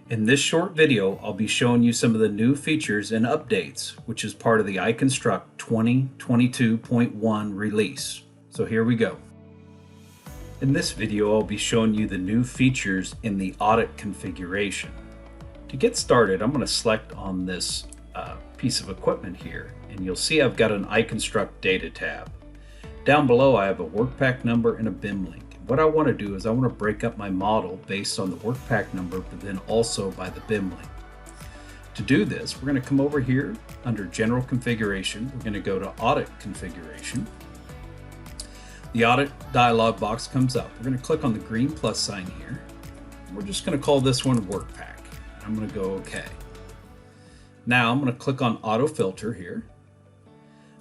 In this short video, I'll be showing you some of the new features and updates, which is part of the iConstruct 2022.1 release. So here we go. In this video, I'll be showing you the new features in the audit configuration. To get started, I'm going to select on this piece of equipment here, and you'll see I've got an iConstruct data tab. Down below, I have a workpack number and a BIM link. What I want to do is I want to break up my model based on the workpack number, but then also by the BIM link. To do this, we're going to come over here under General Configuration. We're going to go to Audit Configuration. The Audit dialog box comes up. We're going to click on the green plus sign here. We're just going to call this one Workpack. I'm going to go OK. Now I'm going to click on Auto Filter here.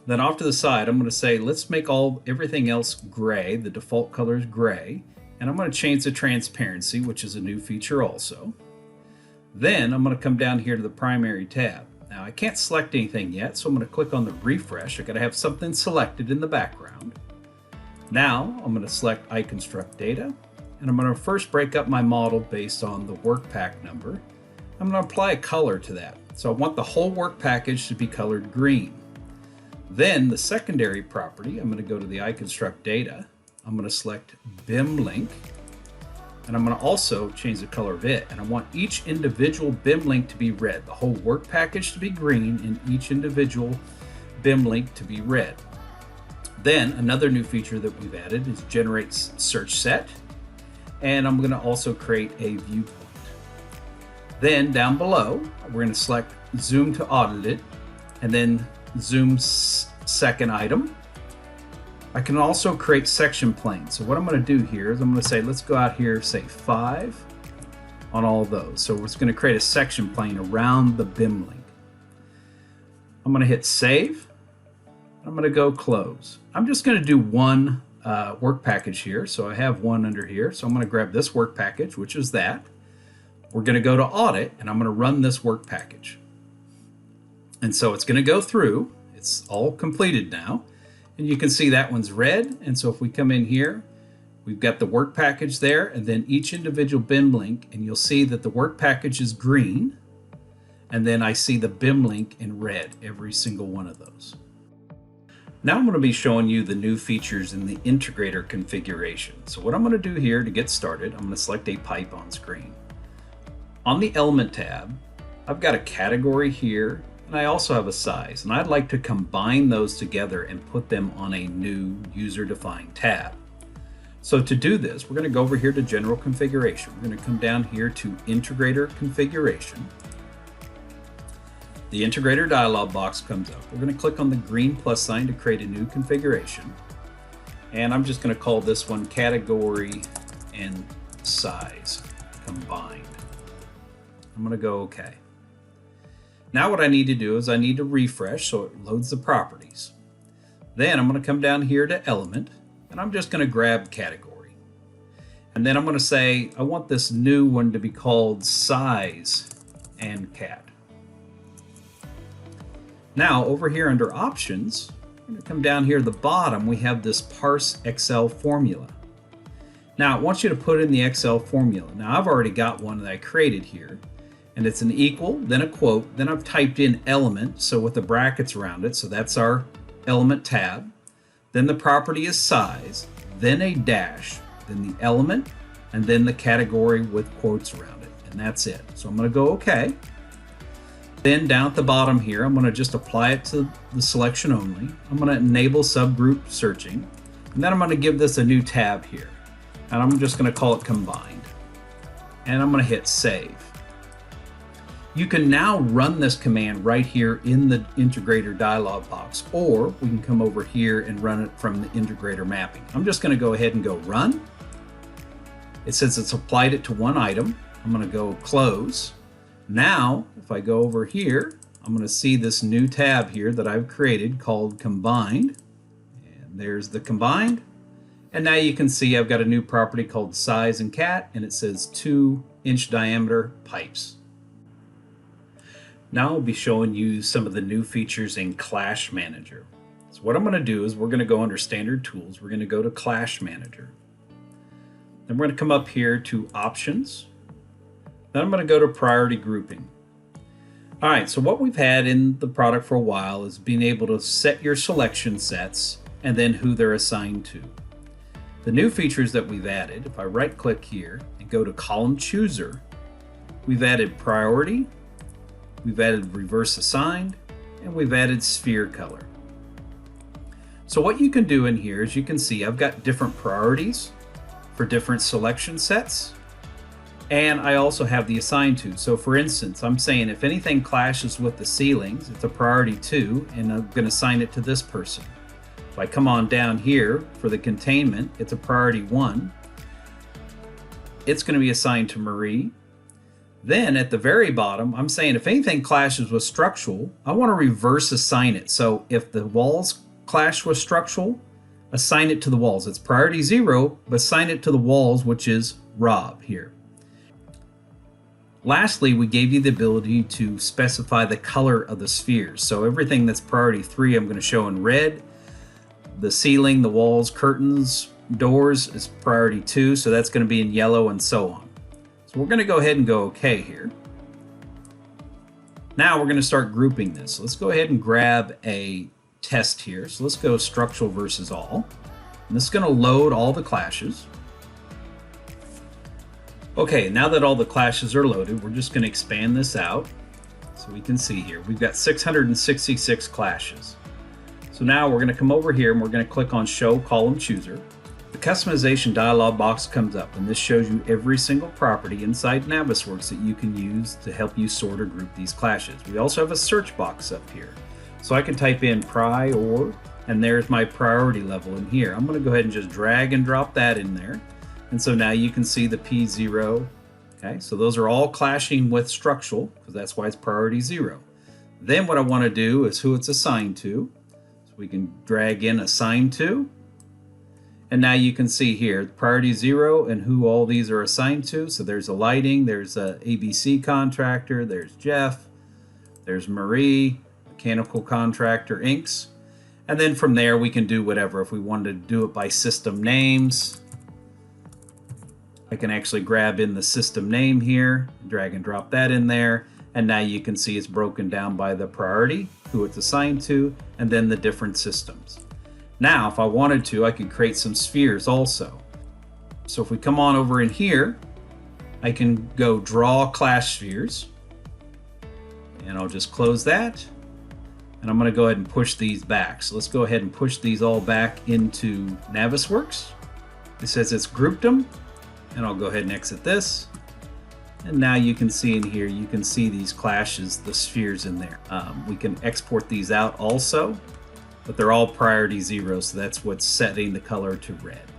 Then off to the side, I'm going to say, let's make everything else gray. The default color is gray. And I'm going to change the transparency, which is a new feature also. Then I'm going to come down here to the primary tab. Now I can't select anything yet, so I'm going to click on the refresh. I got to have something selected in the background. Now I'm going to select iConstruct data, and I'm going to first break up my model based on the work pack number. I'm going to apply a color to that. So I want the whole work package to be colored green. Then the secondary property, I'm going to go to the iConstruct data. I'm going to select BIM link, and I'm going to also change the color of it. And I want each individual BIM link to be red, the whole work package to be green, and each individual BIM link to be red. Then another new feature that we've added is generate search set, and I'm going to also create a viewpoint. Then down below, we're going to select zoom to audit it, and then zoom second item. I can also create section planes. So what I'm going to do here is I'm going to say, let's go out here, say 5 on all of those. So we're just going to create a section plane around the BIM link. I'm going to hit save. I'm going to go close. I'm just going to do one work package here. So I have one under here. So I'm going to grab this work package, which is that. We're going to go to audit, and I'm going to run this work package. And so it's going to go through. It's all completed now. And you can see that one's red. And so if we come in here, we've got the work package there, and then each individual BIM link, and you'll see that the work package is green. And then I see the BIM link in red, every single one of those. Now I'm going to be showing you the new features in the Integrator configuration. So what I'm going to do here to get started, I'm going to select a pipe on screen. On the Element tab, I've got a category here, and I also have a size, and I'd like to combine those together and put them on a new user-defined tab. So to do this, we're going to go over here to General Configuration. We're going to come down here to Integrator Configuration. The Integrator dialog box comes up. We're going to click on the green plus sign to create a new configuration. And I'm just going to call this one Category and Size Combined. I'm going to go OK. Now what I need to do is I need to refresh so it loads the properties. Then I'm going to come down here to Element, and I'm just going to grab Category. And then I'm going to say I want this new one to be called Size and Cat. Now over here under Options, I'm going to come down here at the bottom, we have this Parse Excel formula. Now it wants you to put in the Excel formula. Now I've already got one that I created here. And it's an equal, then a quote, then I've typed in element, so with the brackets around it, so that's our element tab. Then the property is size, then a dash, then the element, and then the category with quotes around it. And that's it. So I'm going to go OK. Then down at the bottom here, I'm going to just apply it to the selection only. I'm going to enable subgroup searching. And then I'm going to give this a new tab here. And I'm just going to call it Combined. And I'm going to hit Save. You can now run this command right here in the Integrator dialog box, or we can come over here and run it from the Integrator mapping. I'm just going to go ahead and go Run. It says it's applied it to one item. I'm going to go Close. Now, if I go over here, I'm going to see this new tab here that I've created called Combined. And there's the Combined. And now you can see I've got a new property called Size and Cat, and it says 2-inch diameter pipes. Now I'll be showing you some of the new features in Clash Manager. So what I'm going to do is we're going to go under Standard Tools. We're going to go to Clash Manager. Then we're going to come up here to Options. Then I'm going to go to priority grouping. All right, so what we've had in the product for a while is being able to set your selection sets and then who they're assigned to. The new features that we've added, if I right click here and go to column chooser, we've added priority, we've added reverse assigned, and we've added sphere color. So what you can do in here is you can see I've got different priorities for different selection sets, and I also have the assigned to. So for instance, I'm saying if anything clashes with the ceilings, it's a priority 2, and I'm going to assign it to this person. If I come on down here for the containment, it's a priority 1. It's going to be assigned to Marie. Then at the very bottom, I'm saying if anything clashes with structural, I want to reverse assign it. So if the walls clash with structural, assign it to the walls. It's priority 0, but assign it to the walls, which is Rob here. Lastly, we gave you the ability to specify the color of the spheres. So everything that's priority 3, I'm going to show in red. The ceiling, the walls, curtains, doors is priority 2, so that's going to be in yellow and so on. So we're going to go ahead and go OK here. Now we're going to start grouping this. So let's go ahead and grab a test here. So let's go structural versus all. And this is going to load all the clashes. Okay, now that all the clashes are loaded, we're just going to expand this out so we can see here. We've got 666 clashes. So now we're going to come over here and we're going to click on Show Column Chooser. The customization dialog box comes up, and this shows you every single property inside Navisworks that you can use to help you sort or group these clashes. We also have a search box up here. So I can type in prior, and there's my priority level in here. I'm going to go ahead and just drag and drop that in there. And so now you can see the P0. Okay, so those are all clashing with structural, because that's why it's priority 0. Then what I want to do is who it's assigned to. So we can drag in assigned to. And now you can see here priority 0 and who all these are assigned to. So there's a lighting, there's a ABC contractor, there's Jeff, there's Marie, mechanical contractor, inks. And then from there we can do whatever. If we wanted to do it by system names, I can actually grab in the system name here, drag and drop that in there. And now you can see it's broken down by the priority, who it's assigned to, and then the different systems. Now, if I wanted to, I could create some spheres also. So if we come on over in here, I can go draw clash spheres. And I'll just close that. And I'm going to go ahead and push these back. So let's go ahead and push these all back into Navisworks. It says it's grouped them. And I'll go ahead and exit this. And now you can see in here, you can see these clashes, the spheres in there. We can export these out also, but they're all priority 0, so that's what's setting the color to red.